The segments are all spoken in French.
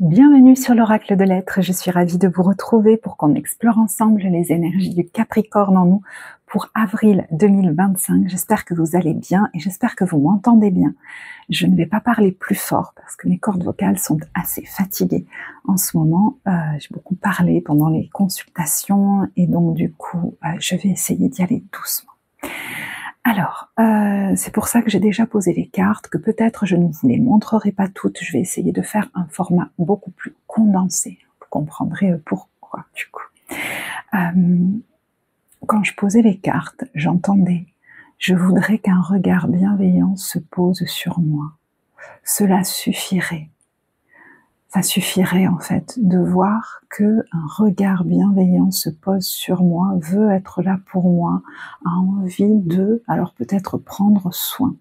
Bienvenue sur l'Oracle de l'Être, je suis ravie de vous retrouver pour qu'on explore ensemble les énergies du Capricorne en nous pour avril 2025. J'espère que vous allez bien et j'espère que vous m'entendez bien. Je ne vais pas parler plus fort parce que mes cordes vocales sont assez fatiguées en ce moment. J'ai beaucoup parlé pendant les consultations et donc du coup, je vais essayer d'y aller doucement. Alors, c'est pour ça que j'ai déjà posé les cartes, que peut-être je ne vous les montrerai pas toutes, je vais essayer de faire un format beaucoup plus condensé. Vous comprendrez pourquoi, du coup. Quand je posais les cartes, j'entendais « Je voudrais qu'un regard bienveillant se pose sur moi. Cela suffirait. » Ça suffirait en fait de voir que un regard bienveillant se pose sur moi, veut être là pour moi, a envie de, alors peut-être prendre soin.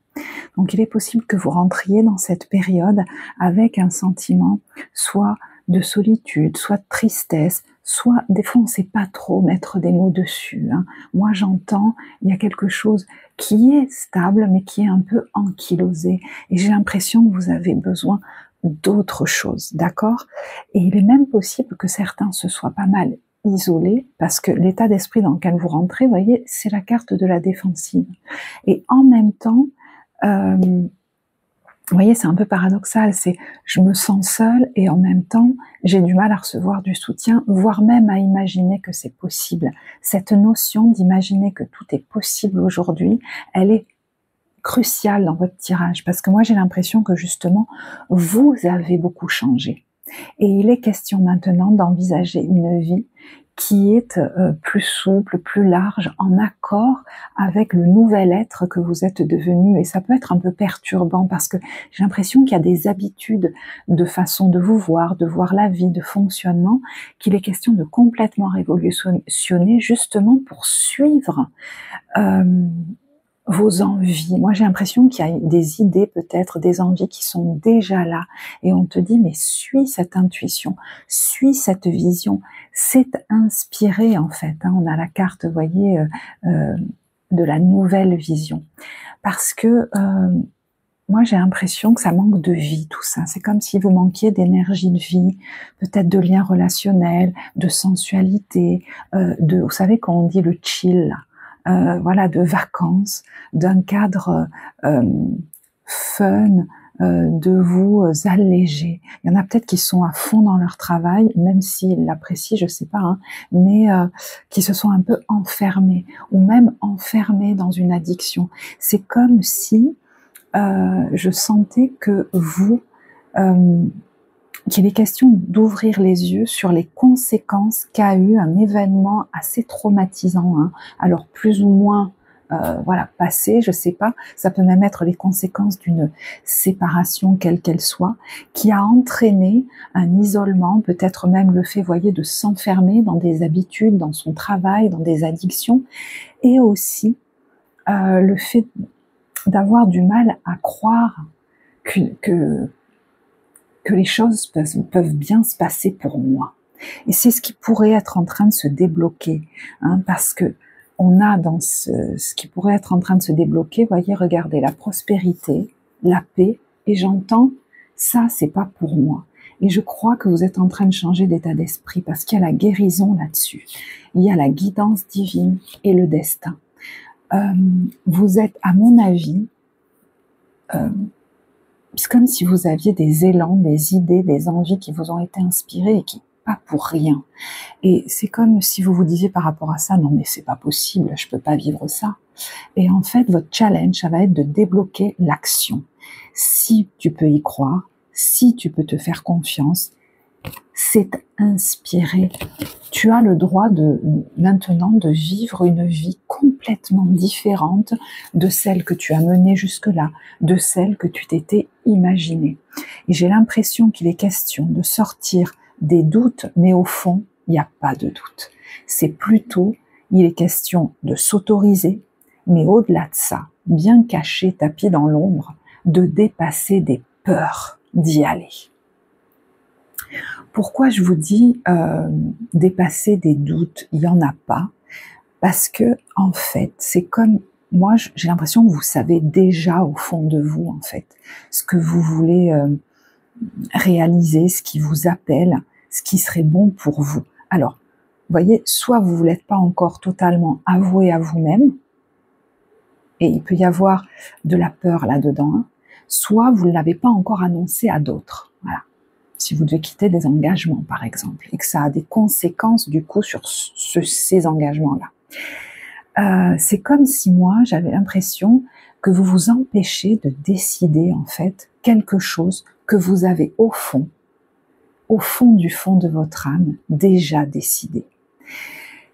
Donc il est possible que vous rentriez dans cette période avec un sentiment soit de solitude, soit de tristesse, soit des fois on ne sait pas trop mettre des mots dessus. Moi j'entends, il y a quelque chose qui est stable mais qui est un peu ankylosé et j'ai l'impression que vous avez besoin d'autres choses, d'accord? Et il est même possible que certains se soient pas mal isolés, parce que l'état d'esprit dans lequel vous rentrez, vous voyez, c'est la carte de la défensive. Et en même temps, vous voyez, c'est un peu paradoxal, c'est je me sens seule et en même temps, j'ai du mal à recevoir du soutien, voire même à imaginer que c'est possible. Cette notion d'imaginer que tout est possible aujourd'hui, elle est crucial dans votre tirage, parce que moi j'ai l'impression que justement vous avez beaucoup changé et il est question maintenant d'envisager une vie qui est plus souple, plus large, en accord avec le nouvel être que vous êtes devenu. Et ça peut être un peu perturbant parce que j'ai l'impression qu'il y a des habitudes de façon de vous voir, de voir la vie, de fonctionnement, qu'il est question de complètement révolutionner justement pour suivre vos envies. Moi, j'ai l'impression qu'il y a des idées, peut-être des envies qui sont déjà là. Et on te dit, mais suis cette intuition, suis cette vision. C'est inspiré, en fait. On a la carte, vous voyez, de la nouvelle vision. Parce que moi, j'ai l'impression que ça manque de vie, tout ça. C'est comme si vous manquiez d'énergie de vie, peut-être de liens relationnels, de sensualité, vous savez, quand on dit le chill, là, voilà, de vacances, d'un cadre fun, de vous alléger. Il y en a peut-être qui sont à fond dans leur travail, même s'ils l'apprécient, je sais pas, mais qui se sont un peu enfermés, ou même enfermés dans une addiction. C'est comme si je sentais que vous, qu'il est question d'ouvrir les yeux sur les conséquences qu'a eu un événement assez traumatisant, alors plus ou moins voilà, passé, je sais pas, ça peut même être les conséquences d'une séparation quelle qu'elle soit, qui a entraîné un isolement, peut-être même le fait, voyez, de s'enfermer dans des habitudes, dans son travail, dans des addictions, et aussi le fait d'avoir du mal à croire que les choses peuvent bien se passer pour moi. Et c'est ce qui pourrait être en train de se débloquer, parce que on a dans ce qui pourrait être en train de se débloquer, voyez, regardez, la prospérité, la paix, et j'entends, ça c'est pas pour moi. Et je crois que vous êtes en train de changer d'état d'esprit, parce qu'il y a la guérison là-dessus, il y a la guidance divine et le destin. Vous êtes, à mon avis, c'est comme si vous aviez des élans, des idées, des envies qui vous ont été inspirées et qui pas pour rien. Et c'est comme si vous vous disiez par rapport à ça, non mais c'est pas possible, je peux pas vivre ça. Et en fait, votre challenge, ça va être de débloquer l'action. Si tu peux y croire, si tu peux te faire confiance, c'est inspiré. Tu as le droit maintenant de vivre une vie complètement différente de celle que tu as menée jusque-là, de celle que tu t'étais imaginée. Et j'ai l'impression qu'il est question de sortir des doutes, mais au fond, il n'y a pas de doute. C'est plutôt, il est question de s'autoriser, mais au-delà de ça, bien caché, tapis dans l'ombre, de dépasser des peurs, d'y aller. Pourquoi je vous dis dépasser des doutes? Il n'y en a pas, parce que en fait, c'est comme moi, j'ai l'impression que vous savez déjà au fond de vous, en fait, ce que vous voulez réaliser, ce qui vous appelle, ce qui serait bon pour vous. Alors, vous voyez, soit vous ne l'êtes pas encore totalement avoué à vous-même, et il peut y avoir de la peur là-dedans, hein, soit vous ne l'avez pas encore annoncé à d'autres. Voilà. Si vous devez quitter des engagements, par exemple, et que ça a des conséquences du coup sur ces engagements-là. C'est comme si moi, j'avais l'impression que vous vous empêchez de décider en fait quelque chose que vous avez au fond du fond de votre âme, déjà décidé.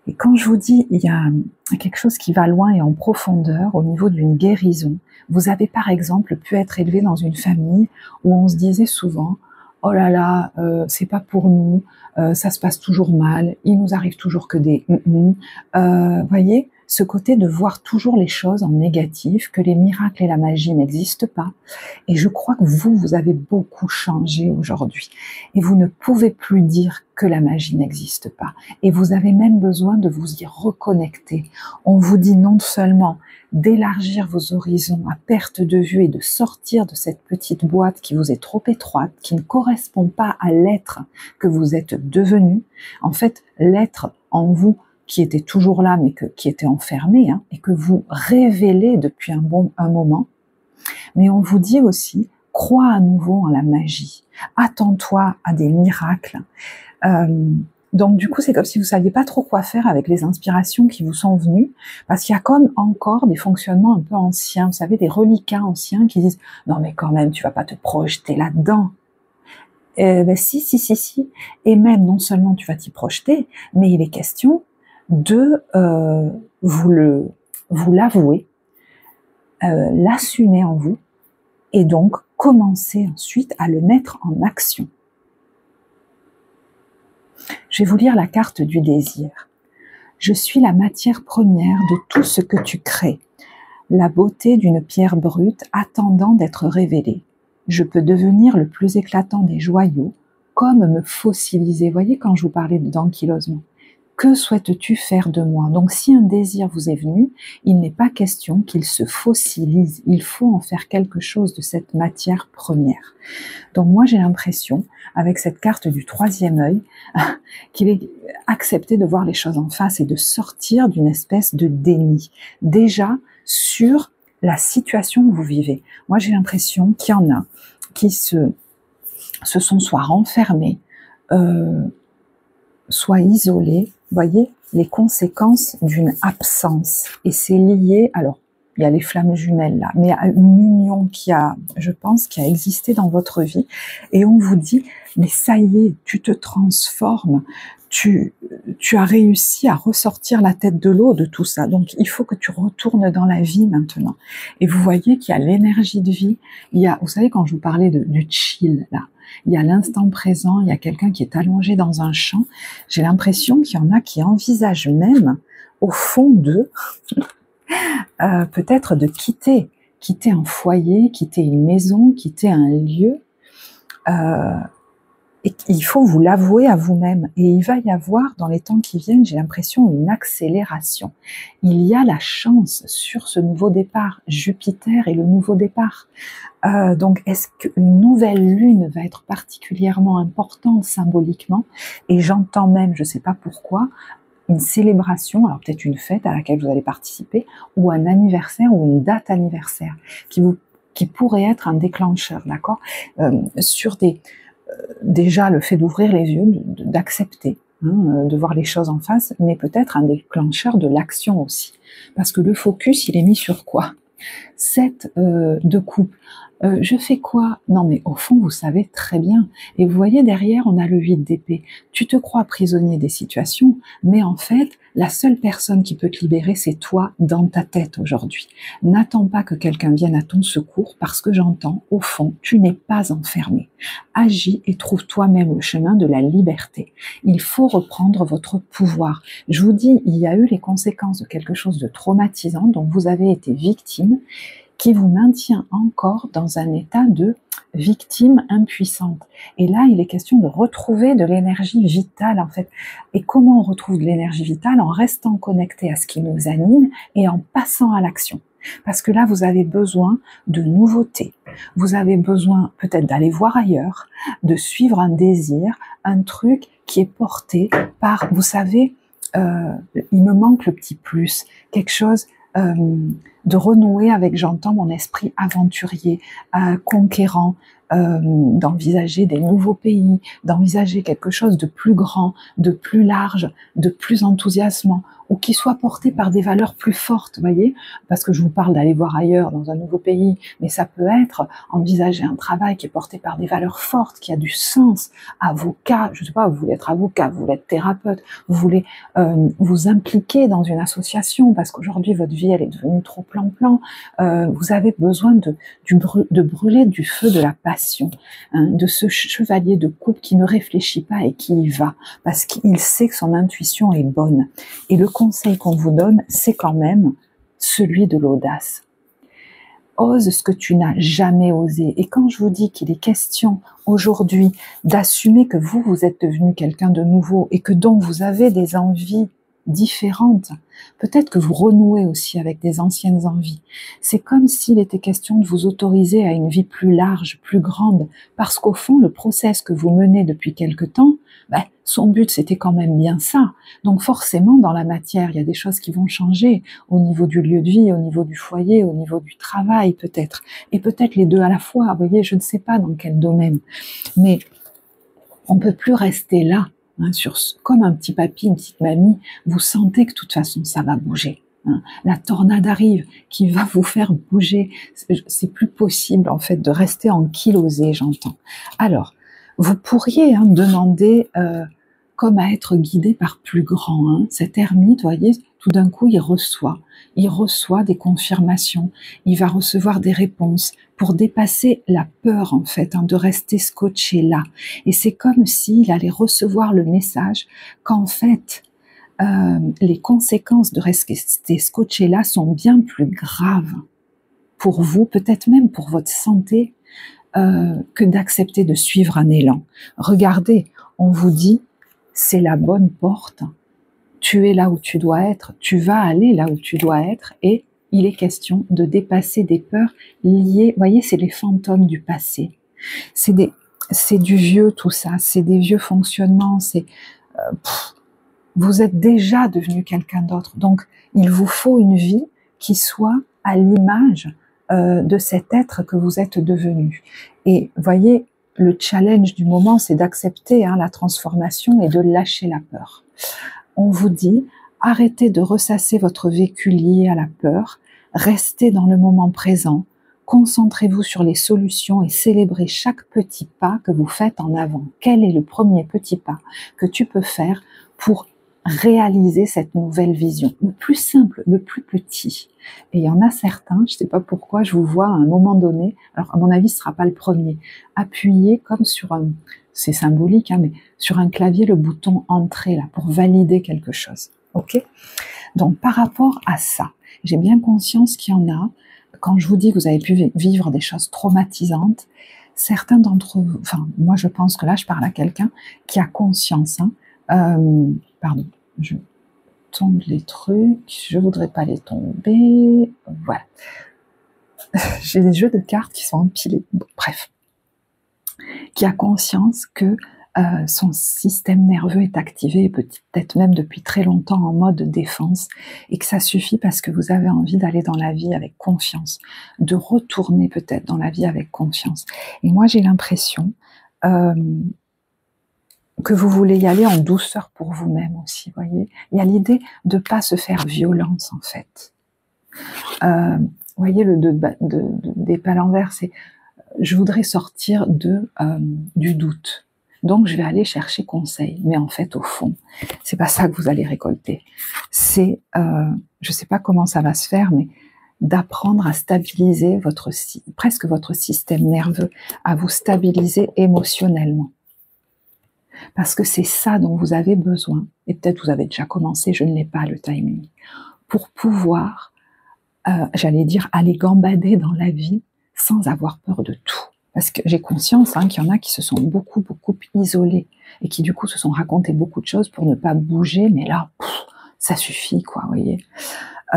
Et quand je vous dis, il y a quelque chose qui va loin et en profondeur au niveau d'une guérison. Vous avez par exemple pu être élevé dans une famille où on se disait souvent, oh là là, c'est pas pour nous, ça se passe toujours mal, il nous arrive toujours que des voyez, ce côté de voir toujours les choses en négatif, que les miracles et la magie n'existent pas. Et je crois que vous avez beaucoup changé aujourd'hui. Et vous ne pouvez plus dire que la magie n'existe pas. Et vous avez même besoin de vous y reconnecter. On vous dit non seulement d'élargir vos horizons à perte de vue et de sortir de cette petite boîte qui vous est trop étroite, qui ne correspond pas à l'être que vous êtes devenu. En fait, l'être en vous qui était toujours là, mais qui était enfermé, hein, et que vous révélez depuis un moment. Mais on vous dit aussi, crois à nouveau en la magie, attends-toi à des miracles. Donc du coup, c'est comme si vous saviez pas trop quoi faire avec les inspirations qui vous sont venues, parce qu'il y a comme encore des fonctionnements un peu anciens, vous savez, des reliquats anciens qui disent « Non mais quand même, tu vas pas te projeter là-dedans ». Si. Et même, non seulement tu vas t'y projeter, mais il est question de vous l'avouer, l'assumer en vous, et donc commencer ensuite à le mettre en action. Je vais vous lire la carte du désir. Je suis la matière première de tout ce que tu crées, la beauté d'une pierre brute attendant d'être révélée. Je peux devenir le plus éclatant des joyaux, comme me fossiliser. Voyez quand je vous parlais d'ankylosement. Que souhaites-tu faire de moi? Donc si un désir vous est venu, il n'est pas question qu'il se fossilise. Il faut en faire quelque chose de cette matière première. Donc moi j'ai l'impression, avec cette carte du troisième œil, qu'il est accepté de voir les choses en face et de sortir d'une espèce de déni. Déjà sur la situation que vous vivez. Moi j'ai l'impression qu'il y en a qui se sont soit renfermés, soit isolés. Voyez les conséquences d'une absence. Et c'est lié, alors, il y a les flammes jumelles là, mais à une union qui a, je pense, qui a existé dans votre vie. Et on vous dit, mais ça y est, tu te transformes, tu as réussi à ressortir la tête de l'eau de tout ça. Donc, il faut que tu retournes dans la vie maintenant. Et vous voyez qu'il y a l'énergie de vie. Il y a, vous savez, quand je vous parlais du chill là, il y a l'instant présent, il y a quelqu'un qui est allongé dans un champ. J'ai l'impression qu'il y en a qui envisagent même, au fond d'eux, peut-être de quitter un foyer, quitter une maison, quitter un lieu. Et il faut vous l'avouer à vous-même. Et il va y avoir, dans les temps qui viennent, j'ai l'impression, une accélération. Il y a la chance sur ce nouveau départ. Jupiter et le nouveau départ. Donc, est-ce qu'une nouvelle lune va être particulièrement importante symboliquement? Et j'entends même, je ne sais pas pourquoi, une célébration, alors peut-être une fête à laquelle vous allez participer, ou un anniversaire ou une date anniversaire, qui pourrait être un déclencheur, d'accord? Sur déjà le fait d'ouvrir les yeux, d'accepter, de voir les choses en face, mais peut-être un déclencheur de l'action aussi. Parce que le focus, il est mis sur quoi? 7 de coupe. Je fais quoi? Non mais au fond vous savez très bien. Et vous voyez derrière on a le 8 d'épée. Tu te crois prisonnier des situations, mais en fait la seule personne qui peut te libérer c'est toi dans ta tête aujourd'hui. N'attends pas que quelqu'un vienne à ton secours parce que j'entends au fond tu n'es pas enfermé. Agis et trouve toi-même le chemin de la liberté. Il faut reprendre votre pouvoir. Je vous dis, il y a eu les conséquences de quelque chose de traumatisant dont vous avez été victime, qui vous maintient encore dans un état de victime impuissante. Et là, il est question de retrouver de l'énergie vitale, en fait. Et comment on retrouve de l'énergie vitale? En restant connecté à ce qui nous anime et en passant à l'action. Parce que là, vous avez besoin de nouveautés. Vous avez besoin peut-être d'aller voir ailleurs, de suivre un désir, un truc qui est porté par, vous savez, il me manque le petit plus, quelque chose de renouer avec, j'entends mon esprit aventurier, conquérant, d'envisager des nouveaux pays, d'envisager quelque chose de plus grand, de plus large, de plus enthousiasmant, ou qui soit porté par des valeurs plus fortes, voyez, parce que je vous parle d'aller voir ailleurs dans un nouveau pays, mais ça peut être envisager un travail qui est porté par des valeurs fortes, qui a du sens, avocat, je sais pas, vous voulez être avocat, vous voulez être thérapeute, vous voulez vous impliquer dans une association, parce qu'aujourd'hui votre vie elle est devenue trop plan-plan, vous avez besoin de brûler du feu de la passion, hein, de ce chevalier de coupe qui ne réfléchit pas et qui y va, parce qu'il sait que son intuition est bonne. Et le conseil qu'on vous donne, c'est quand même celui de l'audace. Ose ce que tu n'as jamais osé. Et quand je vous dis qu'il est question aujourd'hui d'assumer que vous êtes devenu quelqu'un de nouveau et que donc vous avez des envies différentes, peut-être que vous renouez aussi avec des anciennes envies. C'est comme s'il était question de vous autoriser à une vie plus large, plus grande, parce qu'au fond, le process que vous menez depuis quelque temps, son but c'était quand même bien ça. Donc forcément, dans la matière, il y a des choses qui vont changer au niveau du lieu de vie, au niveau du foyer, au niveau du travail peut-être, et peut-être les deux à la fois. Vous voyez, je ne sais pas dans quel domaine, mais on peut plus rester là. Hein, comme un petit papy, une petite mamie, vous sentez que de toute façon ça va bouger. Hein. La tornade arrive qui va vous faire bouger. C'est plus possible en fait de rester ankylosé, j'entends. Alors, vous pourriez demander comme à être guidé par plus grand. Hein. Cet ermite, voyez, tout d'un coup il reçoit des confirmations, il va recevoir des réponses pour dépasser la peur en fait, de rester scotché là. Et c'est comme s'il allait recevoir le message qu'en fait, les conséquences de rester scotché là sont bien plus graves pour vous, peut-être même pour votre santé, que d'accepter de suivre un élan. Regardez, on vous dit, c'est la bonne porte, tu es là où tu dois être, tu vas aller là où tu dois être, et il est question de dépasser des peurs liées, voyez, c'est les fantômes du passé, c'est du vieux tout ça, c'est des vieux fonctionnements, vous êtes déjà devenu quelqu'un d'autre, donc il vous faut une vie qui soit à l'image de cet être que vous êtes devenu. Et voyez, le challenge du moment, c'est d'accepter la transformation et de lâcher la peur. On vous dit, arrêtez de ressasser votre vécu lié à la peur, restez dans le moment présent, concentrez-vous sur les solutions et célébrez chaque petit pas que vous faites en avant. Quel est le premier petit pas que tu peux faire pour réaliser cette nouvelle vision? Le plus simple, le plus petit. Et il y en a certains, je ne sais pas pourquoi, je vous vois à un moment donné, alors à mon avis ce ne sera pas le premier, appuyer comme sur un, c'est symbolique, mais sur un clavier le bouton entrée là, pour valider quelque chose. Ok? Donc par rapport à ça, j'ai bien conscience qu'il y en a, quand je vous dis que vous avez pu vivre des choses traumatisantes, certains d'entre vous, enfin moi je pense que là je parle à quelqu'un qui a conscience, pardon, je tombe les trucs, je voudrais pas les tomber, voilà. J'ai des jeux de cartes qui sont empilés, bon, bref. Qui a conscience que son système nerveux est activé, peut-être même depuis très longtemps en mode défense, et que ça suffit parce que vous avez envie d'aller dans la vie avec confiance, de retourner peut-être dans la vie avec confiance. Et moi j'ai l'impression que vous voulez y aller en douceur pour vous-même aussi, voyez. Il y a l'idée de pas se faire violence en fait. Voyez le des pas à l'envers, c'est je voudrais sortir du doute. Donc je vais aller chercher conseil. Mais en fait, au fond, c'est pas ça que vous allez récolter. C'est, je sais pas comment ça va se faire, mais d'apprendre à stabiliser presque votre système nerveux, à vous stabiliser émotionnellement. Parce que c'est ça dont vous avez besoin, et peut-être vous avez déjà commencé, je ne l'ai pas le timing, pour pouvoir, j'allais dire, aller gambader dans la vie sans avoir peur de tout. Parce que j'ai conscience qu'il y en a qui se sont beaucoup isolés, et qui du coup se sont racontés beaucoup de choses pour ne pas bouger, mais là, ça suffit, quoi, vous voyez.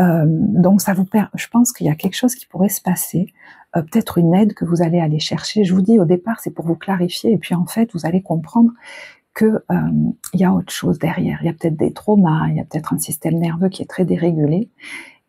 Donc ça vous je pense qu'il y a quelque chose qui pourrait se passer, peut-être une aide que vous allez aller chercher. Je vous dis au départ, c'est pour vous clarifier, et puis en fait, vous allez comprendre que il y a autre chose derrière. Il y a peut-être des traumas, il y a peut-être un système nerveux qui est très dérégulé,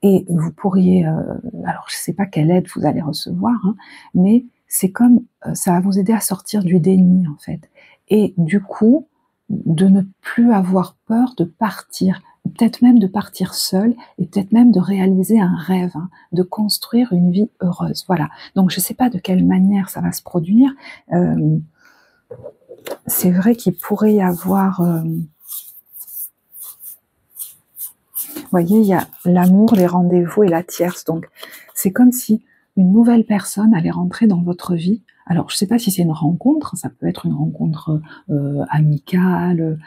et vous pourriez, alors je ne sais pas quelle aide vous allez recevoir, hein, mais c'est comme ça va vous aider à sortir du déni en fait, et du coup de ne plus avoir peur de partir, peut-être même de partir seul, et peut-être même de réaliser un rêve, hein, de construire une vie heureuse. Voilà. Donc je ne sais pas de quelle manière ça va se produire. C'est vrai qu'il pourrait y avoir, vous voyez, il y a l'amour, les rendez-vous et la tierce. Donc c'est comme si une nouvelle personne allait rentrer dans votre vie. Alors, je ne sais pas si c'est une rencontre, ça peut être une rencontre amicale,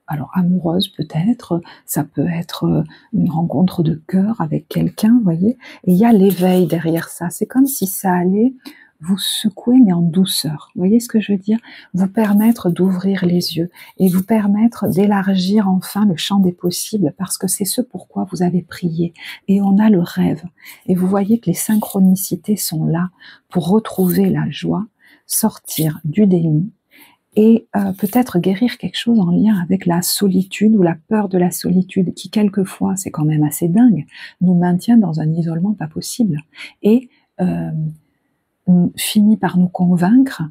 alors amoureuse peut-être, ça peut être une rencontre de cœur avec quelqu'un, vous voyez. Et il y a l'éveil derrière ça. C'est comme si ça allait vous secouer, mais en douceur. Vous voyez ce que je veux dire? Vous permettre d'ouvrir les yeux et vous permettre d'élargir enfin le champ des possibles, parce que c'est ce pourquoi vous avez prié. Et on a le rêve. Et vous voyez que les synchronicités sont là pour retrouver la joie, sortir du déni et peut-être guérir quelque chose en lien avec la solitude ou la peur de la solitude, qui quelquefois, c'est quand même assez dingue, nous maintient dans un isolement pas possible. Et finit par nous convaincre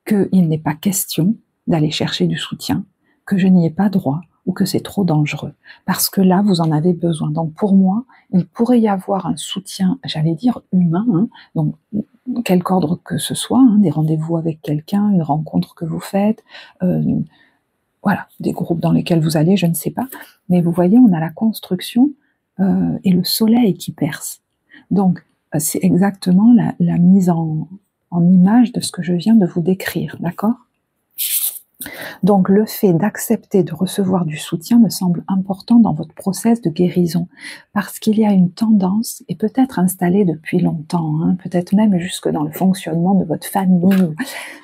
qu'il n'est pas question d'aller chercher du soutien, que je n'y ai pas droit ou que c'est trop dangereux, parce que là, vous en avez besoin. Donc pour moi, il pourrait y avoir un soutien, j'allais dire humain, hein, donc quelque ordre que ce soit, hein, des rendez-vous avec quelqu'un, une rencontre que vous faites, voilà, des groupes dans lesquels vous allez, je ne sais pas, mais vous voyez, on a la construction et le soleil qui perce. Donc, c'est exactement la mise en image de ce que je viens de vous décrire, d'accord? Donc le fait d'accepter de recevoir du soutien me semble important dans votre process de guérison, parce qu'il y a une tendance, et peut-être installée depuis longtemps, hein, peut-être même jusque dans le fonctionnement de votre famille,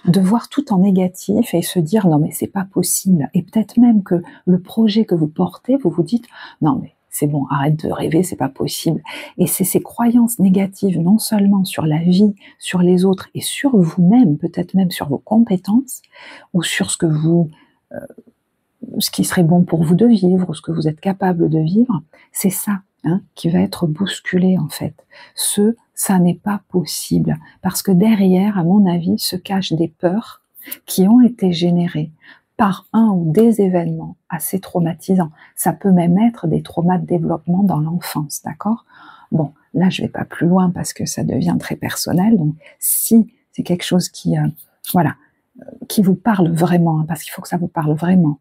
de voir tout en négatif et se dire non mais c'est pas possible, et peut-être même que le projet que vous portez, vous vous dites non mais c'est bon, arrête de rêver, c'est pas possible. Et c'est ces croyances négatives, non seulement sur la vie, sur les autres et sur vous-même, peut-être même sur vos compétences, ou sur ce que ce qui serait bon pour vous de vivre, ou ce que vous êtes capable de vivre, c'est ça, hein, qui va être bousculé en fait. Ça n'est pas possible. Parce que derrière, à mon avis, se cachent des peurs qui ont été générées par un ou des événements assez traumatisants. Ça peut même être des traumas de développement dans l'enfance, d'accord? Bon, là, je vais pas plus loin parce que ça devient très personnel. Donc, si c'est quelque chose qui, voilà, qui vous parle vraiment, hein, parce qu'il faut que ça vous parle vraiment,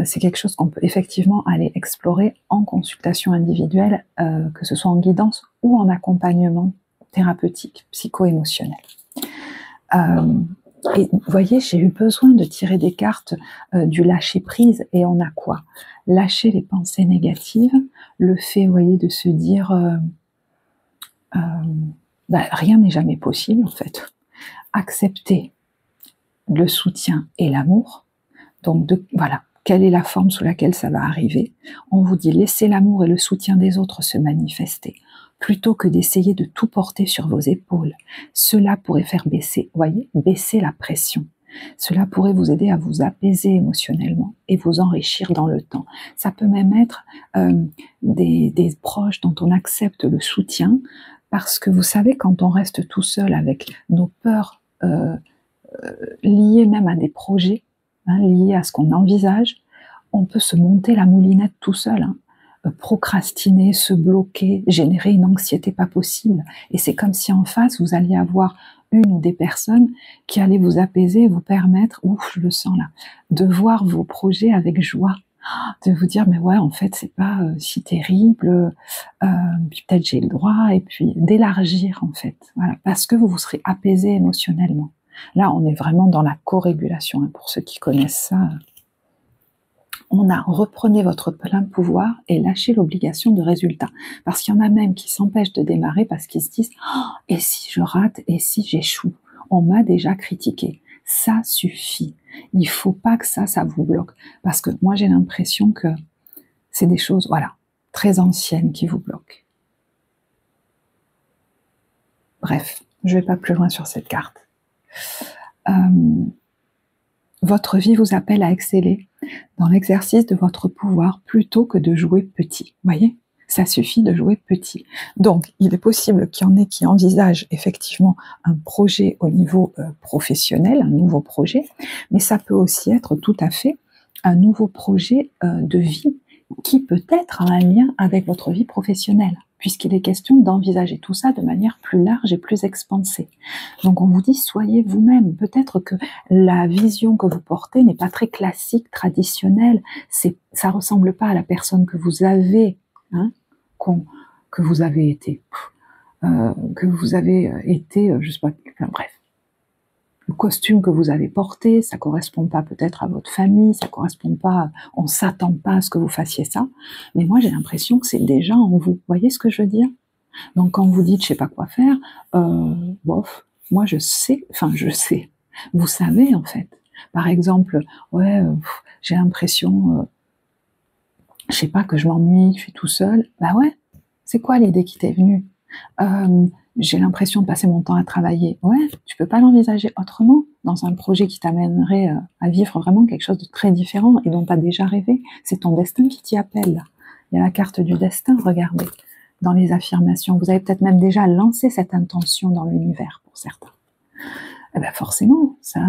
c'est quelque chose qu'on peut effectivement aller explorer en consultation individuelle, que ce soit en guidance ou en accompagnement thérapeutique, psycho-émotionnel. Et vous voyez, j'ai eu besoin de tirer des cartes du lâcher-prise, et on a quoi? Lâcher les pensées négatives, le fait, vous voyez, de se dire rien n'est jamais possible en fait. Accepter le soutien et l'amour, donc voilà, quelle est la forme sous laquelle ça va arriver? On vous dit laissez l'amour et le soutien des autres se manifester, plutôt que d'essayer de tout porter sur vos épaules. Cela pourrait faire baisser, voyez, baisser la pression. Cela pourrait vous aider à vous apaiser émotionnellement et vous enrichir dans le temps. Ça peut même être des proches dont on accepte le soutien, parce que vous savez, quand on reste tout seul avec nos peurs liées même à des projets, hein, liées à ce qu'on envisage, on peut se monter la moulinette tout seul, hein, procrastiner, se bloquer, générer une anxiété pas possible. Et c'est comme si en face, vous alliez avoir une ou des personnes qui allaient vous apaiser et vous permettre, ouf, je le sens là, de voir vos projets avec joie, de vous dire, mais ouais, en fait, c'est pas si terrible, puis peut-être j'ai le droit, et puis d'élargir, en fait, voilà, parce que vous vous serez apaisé émotionnellement. Là, on est vraiment dans la co-régulation, hein, pour ceux qui connaissent ça. Reprenez votre plein pouvoir et lâchez l'obligation de résultat. Parce qu'il y en a même qui s'empêchent de démarrer parce qu'ils se disent oh, « et si je rate, et si j'échoue ?» On m'a déjà critiqué. Ça suffit. Il faut pas que ça vous bloque. Parce que moi, j'ai l'impression que c'est des choses, voilà, très anciennes qui vous bloquent. Bref, je ne vais pas plus loin sur cette carte. Votre vie vous appelle à exceller dans l'exercice de votre pouvoir plutôt que de jouer petit. Vous voyez, ça suffit de jouer petit. Donc, il est possible qu'il y en ait qui envisagent effectivement un projet au niveau professionnel, un nouveau projet, mais ça peut aussi être tout à fait un nouveau projet de vie qui peut être en lien avec votre vie professionnelle, puisqu'il est question d'envisager tout ça de manière plus large et plus expansée. Donc on vous dit, soyez vous-même. Peut-être que la vision que vous portez n'est pas très classique, traditionnelle, ça ressemble pas à la personne que vous avez, hein, que vous avez été, je sais pas, enfin, bref. Le costume que vous avez porté, ça correspond pas peut-être à votre famille, ça correspond pas, on s'attend pas à ce que vous fassiez ça, mais moi j'ai l'impression que c'est déjà en vous. Vous voyez ce que je veux dire? Donc quand vous dites je sais pas quoi faire, bof, moi je sais, vous savez en fait. Par exemple, ouais, j'ai l'impression, je sais pas, que je m'ennuie, que je suis tout seul. Bah ouais, c'est quoi l'idée qui t'est venue? J'ai l'impression de passer mon temps à travailler. Ouais, tu peux pas l'envisager autrement dans un projet qui t'amènerait à vivre vraiment quelque chose de très différent et dont tu as déjà rêvé. C'est ton destin qui t'y appelle. Là. Il y a la carte du destin, regardez, dans les affirmations. Vous avez peut-être même déjà lancé cette intention dans l'univers pour certains. Eh ben forcément, ça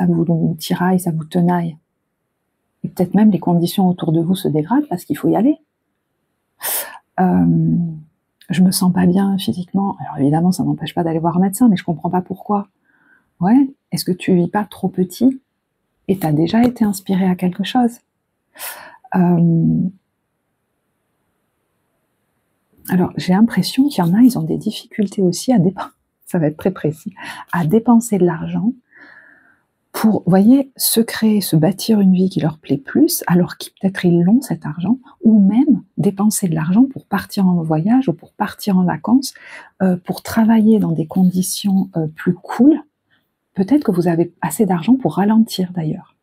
vous tiraille, ça vous tenaille. Et peut-être même les conditions autour de vous se dégradent parce qu'il faut y aller. Je me sens pas bien physiquement. Alors évidemment, ça m'empêche pas d'aller voir un médecin, mais je comprends pas pourquoi. Ouais, est-ce que tu vis pas trop petit et t'as déjà été inspiré à quelque chose? Alors j'ai l'impression qu'il y en a, ils ont des difficultés aussi à dépenser. Ça va être très précis, à dépenser de l'argent pour, voyez, se créer, se bâtir une vie qui leur plaît plus, alors qu'ils peut-être ils l'ont cet argent, ou même dépenser de l'argent pour partir en voyage ou pour partir en vacances, pour travailler dans des conditions plus cool. Peut-être que vous avez assez d'argent pour ralentir d'ailleurs.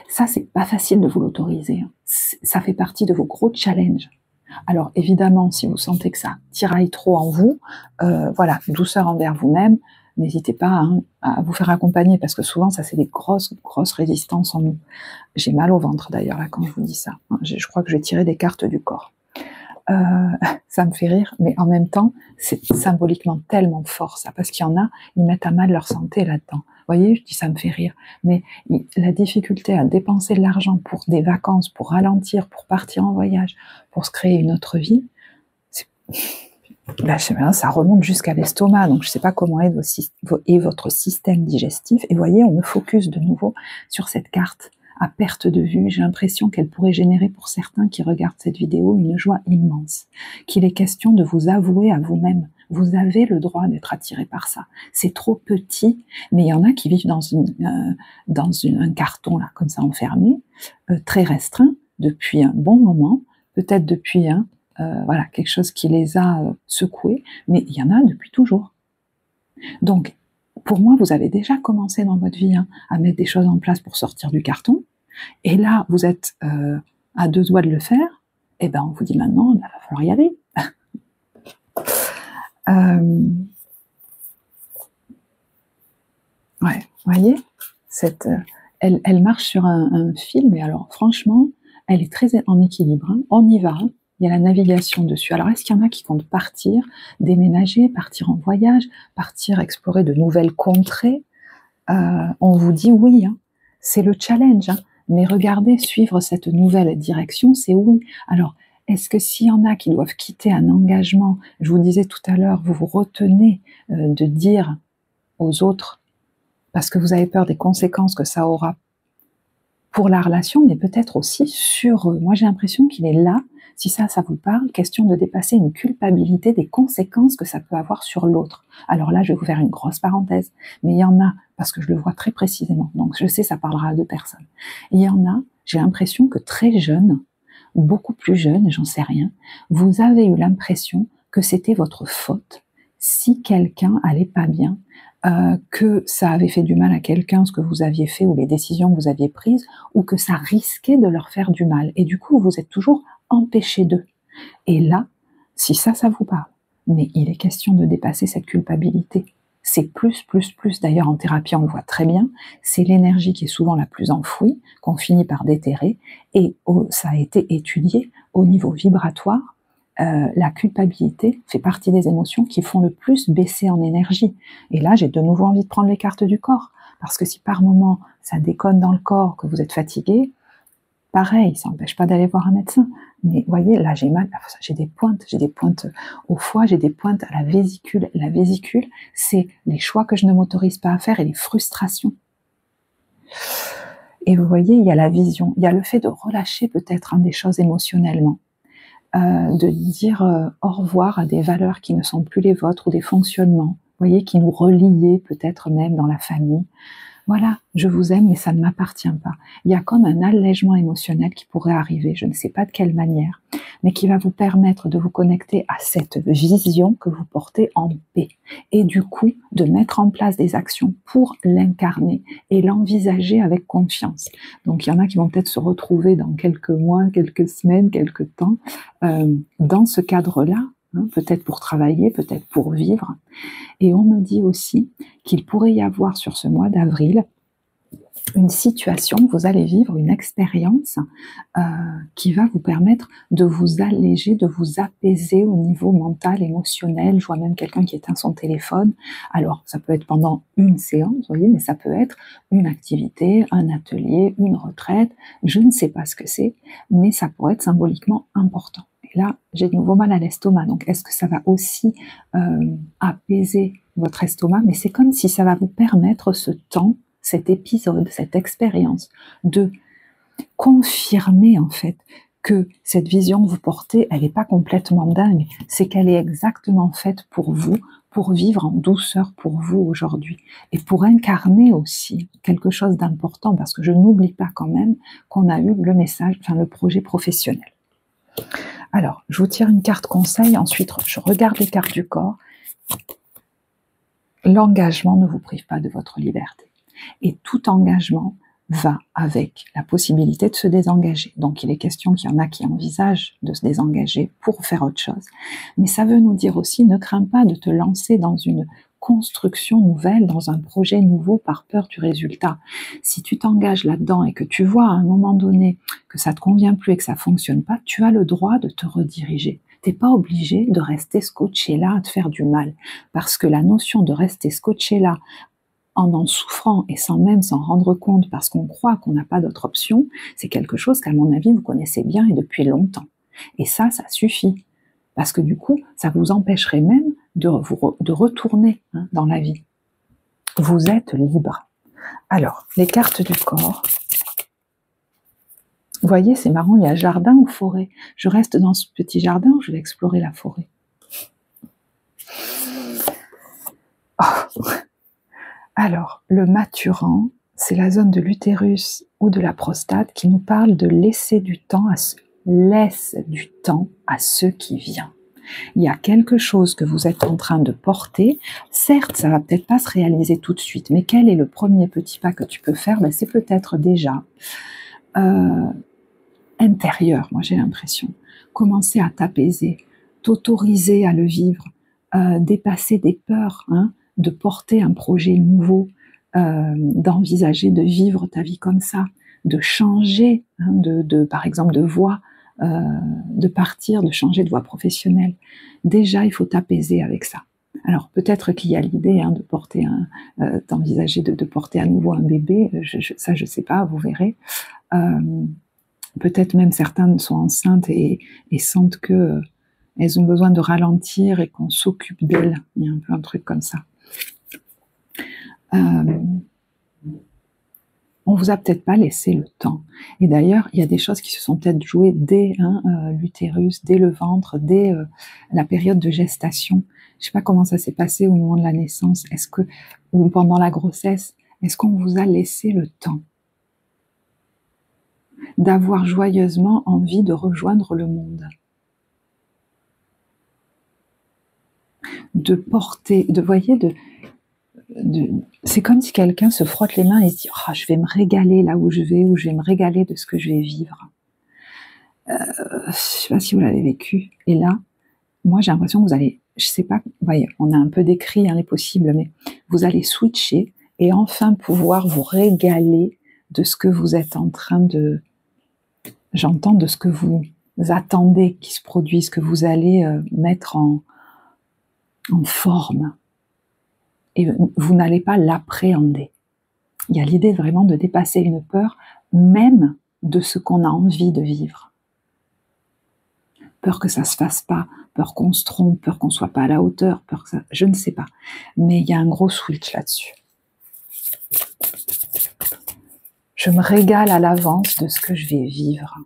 Ça, c'est pas facile de vous l'autoriser. Ça fait partie de vos gros challenges. Alors évidemment, si vous sentez que ça tiraille trop en vous, voilà, douceur envers vous-même. N'hésitez pas à vous faire accompagner parce que souvent ça c'est des grosses résistances en nous. J'ai mal au ventre d'ailleurs là quand je vous dis ça. Je crois que je vais tirer des cartes du corps. Ça me fait rire, mais en même temps c'est symboliquement tellement fort ça parce qu'il y en a, ils mettent à mal leur santé là-dedans. Vous voyez, je dis ça me fait rire, mais la difficulté à dépenser de l'argent pour des vacances, pour ralentir, pour partir en voyage, pour se créer une autre vie, là, ça remonte jusqu'à l'estomac, donc je ne sais pas comment est votre système digestif. Et voyez, on me focus de nouveau sur cette carte à perte de vue. J'ai l'impression qu'elle pourrait générer pour certains qui regardent cette vidéo une joie immense. Qu'il est question de vous avouer à vous-même. Vous avez le droit d'être attiré par ça. C'est trop petit, mais il y en a qui vivent dans un carton là, comme ça enfermé, très restreint depuis un bon moment, peut-être depuis voilà, quelque chose qui les a secoués, mais il y en a depuis toujours. Donc, pour moi, vous avez déjà commencé dans votre vie à mettre des choses en place pour sortir du carton, et là, vous êtes à deux doigts de le faire, et ben on vous dit maintenant, il va falloir y aller. Ouais, vous voyez, elle marche sur un fil, mais alors franchement, elle est très en équilibre. On y va. Il y a la navigation dessus. Alors, est-ce qu'il y en a qui comptent partir, déménager, partir en voyage, partir explorer de nouvelles contrées? On vous dit oui, c'est le challenge. Mais regardez, suivre cette nouvelle direction, c'est oui. Alors, est-ce que s'il y en a qui doivent quitter un engagement, je vous disais tout à l'heure, vous vous retenez de dire aux autres, parce que vous avez peur des conséquences que ça aura pour la relation, mais peut-être aussi sur eux. Moi, j'ai l'impression qu'il est là, si ça vous parle, question de dépasser une culpabilité des conséquences que ça peut avoir sur l'autre. Alors là, je vais vous faire une grosse parenthèse, mais il y en a, parce que je le vois très précisément, donc je sais, ça parlera à deux personnes. Il y en a, j'ai l'impression que très jeunes, beaucoup plus jeunes, j'en sais rien, vous avez eu l'impression que c'était votre faute si quelqu'un allait pas bien, que ça avait fait du mal à quelqu'un, ce que vous aviez fait ou les décisions que vous aviez prises, ou que ça risquait de leur faire du mal. Et du coup, vous êtes toujours empêché d'eux. Et là, si ça vous parle, mais il est question de dépasser cette culpabilité. C'est plus. D'ailleurs, en thérapie, on le voit très bien. C'est l'énergie qui est souvent la plus enfouie, qu'on finit par déterrer. Et ça a été étudié au niveau vibratoire. La culpabilité fait partie des émotions qui font le plus baisser en énergie. Et là, j'ai de nouveau envie de prendre les cartes du corps. Parce que si par moment, ça déconne dans le corps, que vous êtes fatigué, pareil, ça n'empêche pas d'aller voir un médecin. Mais vous voyez, là j'ai mal, j'ai des pointes au foie, j'ai des pointes à la vésicule. La vésicule, c'est les choix que je ne m'autorise pas à faire et les frustrations. Et vous voyez, il y a la vision, il y a le fait de relâcher peut-être des choses émotionnellement, de dire au revoir à des valeurs qui ne sont plus les vôtres ou des fonctionnements, vous voyez, qui nous reliaient peut-être même dans la famille. Voilà, je vous aime, mais ça ne m'appartient pas. Il y a comme un allègement émotionnel qui pourrait arriver, je ne sais pas de quelle manière, mais qui va vous permettre de vous connecter à cette vision que vous portez en paix. Et du coup, de mettre en place des actions pour l'incarner et l'envisager avec confiance. Donc, il y en a qui vont peut-être se retrouver dans quelques mois, quelques semaines, quelques temps, dans ce cadre-là, peut-être pour travailler, peut-être pour vivre. Et on me dit aussi qu'il pourrait y avoir sur ce mois d'avril une situation, vous allez vivre une expérience qui va vous permettre de vous alléger, de vous apaiser au niveau mental, émotionnel. Je vois même quelqu'un qui éteint son téléphone. Alors, ça peut être pendant une séance, vous voyez, mais ça peut être une activité, un atelier, une retraite. Je ne sais pas ce que c'est, mais ça pourrait être symboliquement important. Et là, j'ai de nouveau mal à l'estomac. Donc, est-ce que ça va aussi apaiser votre estomac? Mais c'est comme si ça va vous permettre ce temps, cet épisode, cette expérience, de confirmer en fait que cette vision que vous portez, elle n'est pas complètement dingue. C'est qu'elle est exactement faite pour vous, pour vivre en douceur pour vous aujourd'hui. Et pour incarner aussi quelque chose d'important, parce que je n'oublie pas quand même qu'on a eu le message, enfin le projet professionnel. Alors, je vous tire une carte conseil, ensuite je regarde les cartes du corps. L'engagement ne vous prive pas de votre liberté. Et tout engagement va avec la possibilité de se désengager. Donc il est question qu'il y en a qui envisagent de se désengager pour faire autre chose. Mais ça veut nous dire aussi, ne crains pas de te lancer dans une construction nouvelle, dans un projet nouveau par peur du résultat. Si tu t'engages là-dedans et que tu vois à un moment donné que ça te convient plus et que ça fonctionne pas, tu as le droit de te rediriger. T'es pas obligé de rester scotché là à te faire du mal. Parce que la notion de rester scotché là en souffrant et sans même s'en rendre compte parce qu'on croit qu'on n'a pas d'autre option, c'est quelque chose qu'à mon avis vous connaissez bien et depuis longtemps. Et ça suffit. Parce que du coup, ça vous empêcherait même de retourner dans la vie. Vous êtes libre. Alors, les cartes du corps. Vous voyez, c'est marrant, il y a jardin ou forêt. Je reste dans ce petit jardin ou je vais explorer la forêt? Oh. Alors, le maturant, c'est la zone de l'utérus ou de la prostate qui nous parle de laisser du temps laisse du temps à ce qui vient. Il y a quelque chose que vous êtes en train de porter. Certes, ça va peut-être pas se réaliser tout de suite, mais quel est le premier petit pas que tu peux faire? C'est peut-être déjà intérieur, moi j'ai l'impression. Commencer à t'apaiser, t'autoriser à le vivre, dépasser des peurs, de porter un projet nouveau, d'envisager de vivre ta vie comme ça, de changer, par exemple de voie, de partir, de changer de voie professionnelle. Déjà, il faut t'apaiser avec ça. Alors peut-être qu'il y a l'idée de porter d'envisager de porter à nouveau un bébé. Ça, je sais pas, vous verrez. Peut-être même certaines sont enceintes et sentent que elles ont besoin de ralentir et qu'on s'occupe d'elles. Il y a un peu un truc comme ça. On vous a peut-être pas laissé le temps. Et d'ailleurs, il y a des choses qui se sont peut-être jouées dès l'utérus, dès le ventre, dès la période de gestation. Je sais pas comment ça s'est passé au moment de la naissance. Ou pendant la grossesse, est-ce qu'on vous a laissé le temps d'avoir joyeusement envie de rejoindre le monde? De porter, c'est comme si quelqu'un se frotte les mains et se dit « je vais me régaler là où je vais me régaler de ce que je vais vivre ». je sais pas si vous l'avez vécu. Et là, moi, j'ai l'impression que vous allez, je sais pas, vous voyez, on a un peu décrit les possibles, mais vous allez switcher et enfin pouvoir vous régaler de ce que vous êtes en train de, j'entends, de ce que vous attendez qui se produise, que vous allez mettre en forme. Et vous n'allez pas l'appréhender. Il y a l'idée vraiment de dépasser une peur, même de ce qu'on a envie de vivre. Peur que ça se fasse pas, peur qu'on se trompe, peur qu'on soit pas à la hauteur, peur que ça, je ne sais pas. Mais il y a un gros switch là-dessus. Je me régale à l'avance de ce que je vais vivre.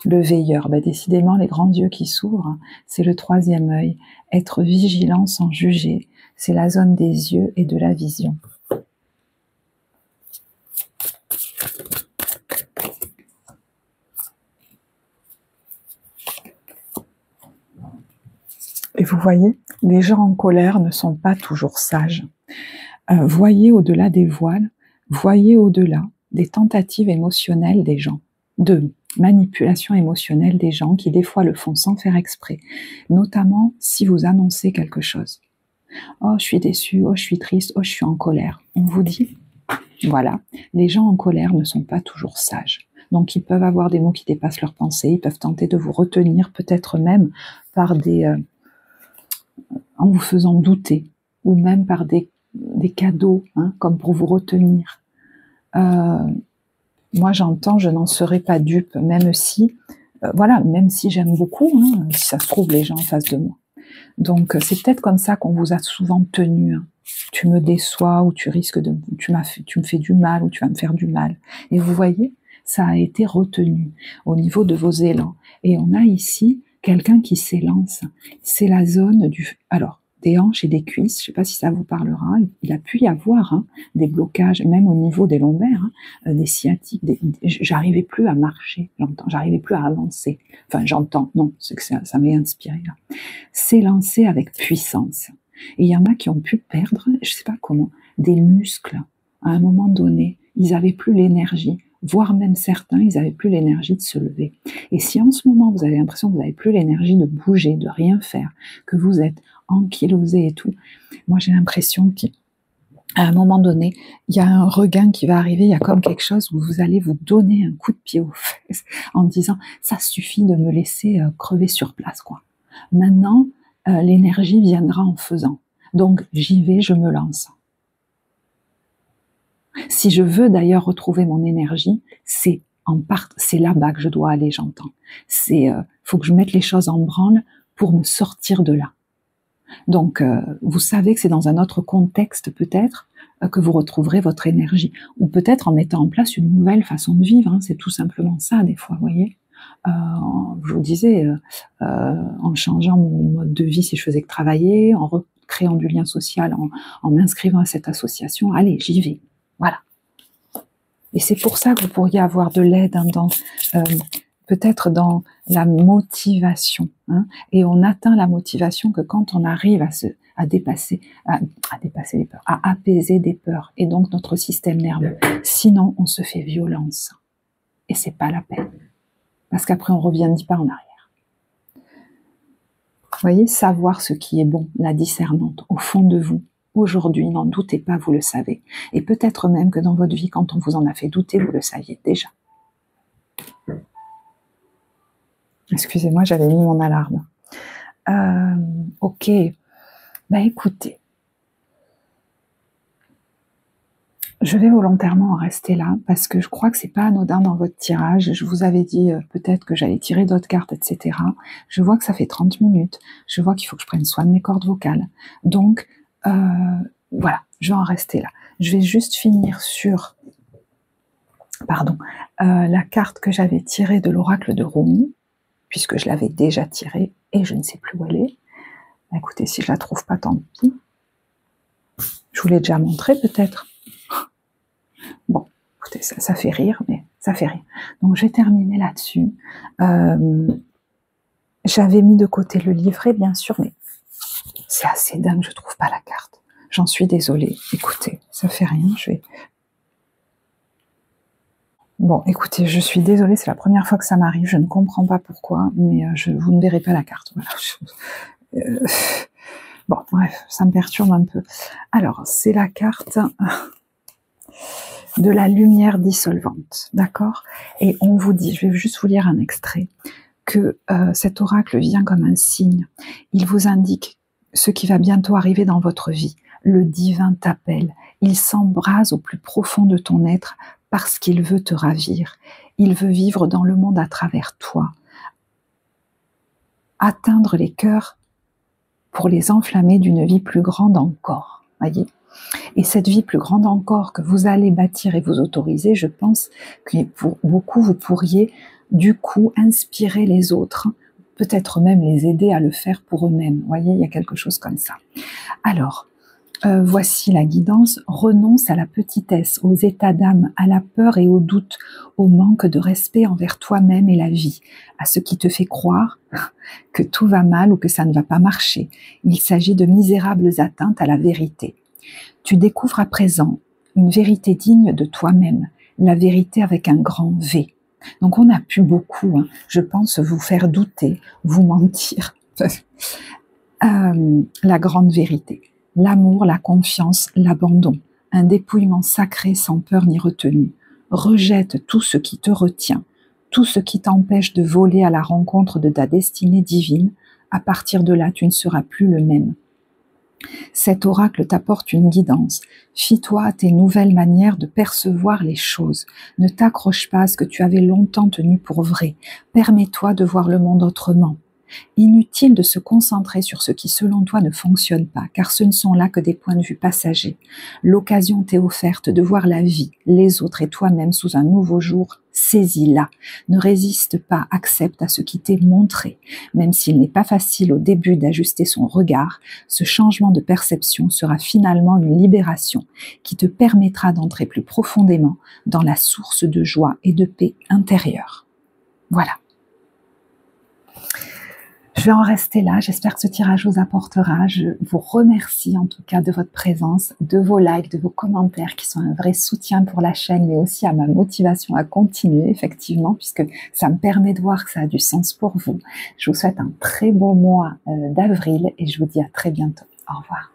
Le veilleur, décidément les grands yeux qui s'ouvrent, c'est le troisième œil. Être vigilant sans juger, c'est la zone des yeux et de la vision. Et vous voyez, les gens en colère ne sont pas toujours sages. Voyez au-delà des voiles, voyez au-delà des tentatives émotionnelles des gens, de manipulation émotionnelle des gens qui des fois le font sans faire exprès, notamment si vous annoncez quelque chose. Oh, je suis déçu, oh, je suis triste, oh, je suis en colère. On vous dit, voilà, les gens en colère ne sont pas toujours sages. Donc ils peuvent avoir des mots qui dépassent leurs pensées, ils peuvent tenter de vous retenir, peut-être même par en vous faisant douter, ou même par des cadeaux, comme pour vous retenir. Moi j'entends, je n'en serai pas dupe, même si, même si j'aime beaucoup, si ça se trouve les gens en face de moi. Donc c'est peut-être comme ça qu'on vous a souvent tenu. Tu me déçois, ou tu risques de, tu me fais du mal, ou tu vas me faire du mal. Et vous voyez, ça a été retenu au niveau de vos élans. Et on a ici quelqu'un qui s'élance. C'est la zone des hanches et des cuisses. Je ne sais pas si ça vous parlera. Il a pu y avoir des blocages, même au niveau des lombaires, des sciatiques. J'arrivais plus à marcher, j'arrivais plus à avancer. Enfin, j'entends, non, c'est que ça m'est inspiré là. S'élancer avec puissance. Et il y en a qui ont pu perdre, je ne sais pas comment, des muscles. À un moment donné, ils n'avaient plus l'énergie, voire même certains, ils n'avaient plus l'énergie de se lever. Et si en ce moment, vous avez l'impression que vous n'avez plus l'énergie de bouger, de rien faire, que vous êtes ankylosé et tout, moi j'ai l'impression qu'à un moment donné, il y a un regain qui va arriver, il y a comme quelque chose où vous allez vous donner un coup de pied aux fesses en disant « ça suffit de me laisser crever sur place, quoi. Maintenant, l'énergie viendra en faisant. Donc j'y vais, je me lance. » Si je veux d'ailleurs retrouver mon énergie, c'est là-bas que je dois aller, j'entends. Faut que je mette les choses en branle pour me sortir de là. Donc, vous savez que c'est dans un autre contexte peut-être que vous retrouverez votre énergie, ou peut-être en mettant en place une nouvelle façon de vivre. C'est tout simplement ça des fois, vous voyez. Je vous disais, en changeant mon mode de vie si je faisais que travailler, en recréant du lien social, en m'inscrivant à cette association, allez, j'y vais. Voilà. Et c'est pour ça que vous pourriez avoir de l'aide peut-être dans la motivation. Et on atteint la motivation que quand on arrive à dépasser les peurs, à apaiser des peurs, et donc notre système nerveux. Sinon, on se fait violence. Et c'est pas la peine. Parce qu'après, on revient 10 pas en arrière. Vous voyez, savoir ce qui est bon, la discernante, au fond de vous. Aujourd'hui, n'en doutez pas, vous le savez. Et peut-être même que dans votre vie, quand on vous en a fait douter, vous le saviez déjà. Excusez-moi, j'avais mis mon alarme. Ok. Écoutez. Je vais volontairement en rester là, parce que je crois que c'est pas anodin dans votre tirage. Je vous avais dit peut-être que j'allais tirer d'autres cartes, etc. Je vois que ça fait 30 minutes. Je vois qu'il faut que je prenne soin de mes cordes vocales. Donc, voilà, je vais en rester là. Je vais juste finir sur la carte que j'avais tirée de l'oracle de Rumi, puisque je l'avais déjà tirée et je ne sais plus où elle est. Écoutez, si je la trouve pas, tant pis. Je vous l'ai déjà montré peut-être. Bon, écoutez, ça fait rire, mais ça fait rien. Donc je vais terminer là-dessus. J'avais mis de côté le livret, bien sûr, mais c'est assez dingue, je trouve pas la carte. J'en suis désolée. Écoutez, ça fait rien, Bon, écoutez, je suis désolée, c'est la première fois que ça m'arrive, je ne comprends pas pourquoi, mais vous ne verrez pas la carte. Voilà. Bon, bref, ça me perturbe un peu. Alors, c'est la carte de la lumière dissolvante, d'accord? Et on vous dit, je vais juste vous lire un extrait, que cet oracle vient comme un signe. Il vous indique ce qui va bientôt arriver dans votre vie. Le divin t'appelle. Il s'embrase au plus profond de ton être parce qu'il veut te ravir. Il veut vivre dans le monde à travers toi. Atteindre les cœurs pour les enflammer d'une vie plus grande encore. Voyez ? Et cette vie plus grande encore que vous allez bâtir et vous autoriser, je pense que pour beaucoup, vous pourriez du coup inspirer les autres, peut-être même les aider à le faire pour eux-mêmes. Vous voyez, il y a quelque chose comme ça. Alors, voici la guidance. Renonce à la petitesse, aux états d'âme, à la peur et au doute, au manque de respect envers toi-même et la vie, à ce qui te fait croire que tout va mal ou que ça ne va pas marcher. Il s'agit de misérables atteintes à la vérité. Tu découvres à présent une vérité digne de toi-même, la vérité avec un grand V. Donc on a pu beaucoup, je pense, vous faire douter, vous mentir. La grande vérité, l'amour, la confiance, l'abandon, un dépouillement sacré sans peur ni retenue. Rejette tout ce qui te retient, tout ce qui t'empêche de voler à la rencontre de ta destinée divine. À partir de là, tu ne seras plus le même. Cet oracle t'apporte une guidance. Fie-toi à tes nouvelles manières de percevoir les choses. Ne t'accroche pas à ce que tu avais longtemps tenu pour vrai. Permets-toi de voir le monde autrement. Inutile de se concentrer sur ce qui selon toi ne fonctionne pas, car ce ne sont là que des points de vue passagers. L'occasion t'est offerte de voir la vie, les autres et toi-même sous un nouveau jour. Saisis-la. Ne résiste pas, accepte à ce qui t'est montré. Même s'il n'est pas facile au début d'ajuster son regard, ce changement de perception sera finalement une libération qui te permettra d'entrer plus profondément dans la source de joie et de paix intérieure. Voilà. Je vais en rester là, j'espère que ce tirage vous apportera. Je vous remercie en tout cas de votre présence, de vos likes, de vos commentaires qui sont un vrai soutien pour la chaîne, mais aussi à ma motivation à continuer effectivement, puisque ça me permet de voir que ça a du sens pour vous. Je vous souhaite un très beau mois d'avril et je vous dis à très bientôt. Au revoir.